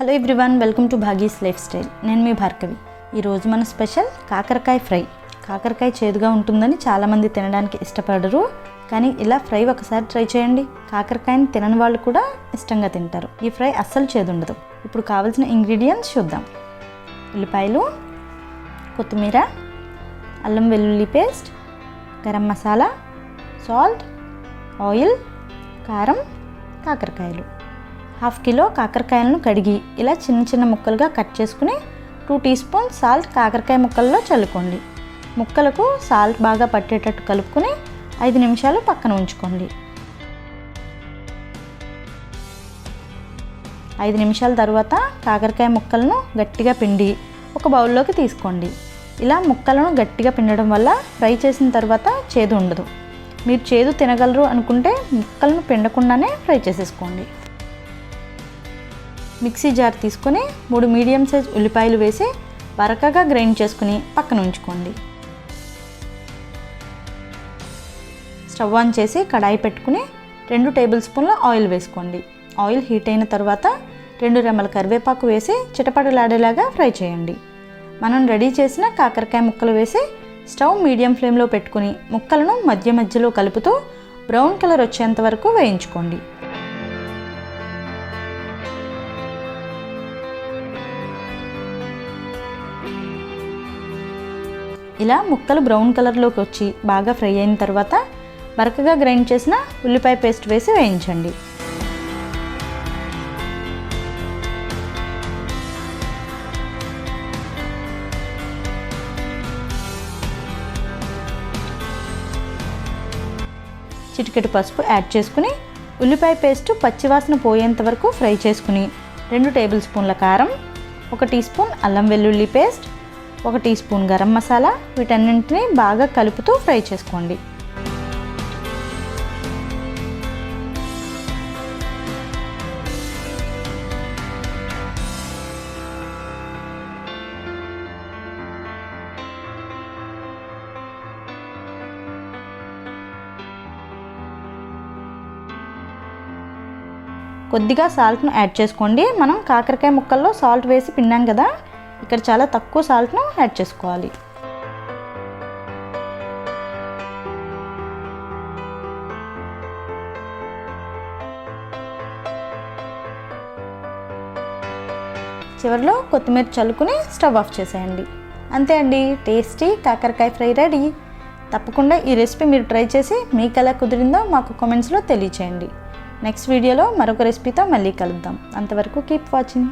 Hello everyone, welcome to Bhagi's lifestyle. నేను మీ భార్గవి. ఈరోజు మన స్పెషల్ కాకరకాయ ఫ్రై. కాకరకాయ చేదుగా ఉంటుందని చాలామంది తినడానికి ఇష్టపడరు, కానీ ఇలా ఫ్రై ఒకసారి ట్రై చేయండి. కాకరకాయని తినని వాళ్ళు కూడా ఇష్టంగా తింటారు. ఈ ఫ్రై అస్సలు చేదు ఉండదు. ఇప్పుడు కావాల్సిన ఇంగ్రీడియంట్స్ చూద్దాం. ఉల్లిపాయలు, కొత్తిమీర, అల్లం వెల్లుల్లి paste, garam masala, salt, oil, కారం, కాకరకాయలు. 1/2 కిలో కాకరకాయలను కడిగి ఇలా చిన్న చిన్న ముక్కలుగా కట్ చేసుకుని 2 టీ స్పూన్ సాల్ట్ కాకరకాయ ముక్కల్లో చల్లుకోండి. ముక్కలకు సాల్ట్ బాగా పట్టేటట్టు కలుపుకొని 5 నిమిషాలు పక్కన ఉంచుకోండి. 5 నిమిషాల తర్వాత కాకరకాయ ముక్కలను గట్టిగా పిండి ఒక బౌల్లోకి తీసుకోండి. ఇలా ముక్కలను గట్టిగా పిండడం వల్ల ఫ్రై చేసిన తర్వాత చేదు ఉండదు. మీరు చేదు తినగలరు అనుకుంటే ముక్కలను పిండకుండానే ఫ్రై చేసేసుకోండి. మిక్సీ జార్ తీసుకొని 3 మీడియం సైజ్ ఉల్లిపాయలు వేసి బరకగా గ్రైండ్ చేసుకుని పక్కన ఉంచుకోండి. స్టవ్ ఆన్ చేసి కడాయి పెట్టుకుని 2 టేబుల్ స్పూన్ల ఆయిల్ వేసుకోండి. ఆయిల్ హీట్ అయిన తర్వాత 2 రెమ్మల కరివేపాకు వేసి చిటపటలాడేలాగా ఫ్రై చేయండి. మనం రెడీ చేసిన కాకరకాయ ముక్కలు వేసి స్టవ్ మీడియం ఫ్లేమ్లో పెట్టుకుని ముక్కలను మధ్య మధ్యలో కలుపుతూ బ్రౌన్ కలర్ వచ్చేంత వరకు వేయించుకోండి. ఇలా ముక్కలు బ్రౌన్ కలర్లోకి వచ్చి బాగా ఫ్రై అయిన తర్వాత బరకగా గ్రైండ్ చేసిన ఉల్లిపాయ పేస్ట్ వేసి వేయించండి. చిటికెడు పసుపు యాడ్ చేసుకుని ఉల్లిపాయ పేస్ట్ పచ్చివాసన పోయేంత వరకు ఫ్రై చేసుకుని 2 టేబుల్ స్పూన్ల కారం, 1 టీ స్పూన్ అల్లం వెల్లుల్లి paste, 1 teaspoon garam masala వీటన్నింటినీ బాగా కలుపుతూ ఫ్రై చేసుకోండి. కొద్దిగా సాల్ట్ను యాడ్ చేసుకోండి. మనం కాకరకాయ ముక్కల్లో సాల్ట్ వేసి పిండాం కదా, ఇక్కడ చాలా తక్కువ సాల్ట్ను యాడ్ చేసుకోవాలి. చివరిలో కొత్తిమీర చల్లుకుని స్టవ్ ఆఫ్ చేసేయండి. అంతే అండి, టేస్టీ కాకరకాయ ఫ్రై రెడీ. తప్పకుండా ఈ రెసిపీ మీరు ట్రై చేసి మీకు ఎలా కుదిరిందో మాకు కామెంట్స్లో తెలియచేయండి. నెక్స్ట్ వీడియోలో మరొక రెసిపీతో మళ్ళీ కలుద్దాం. అంతవరకు కీప్ వాచింగ్.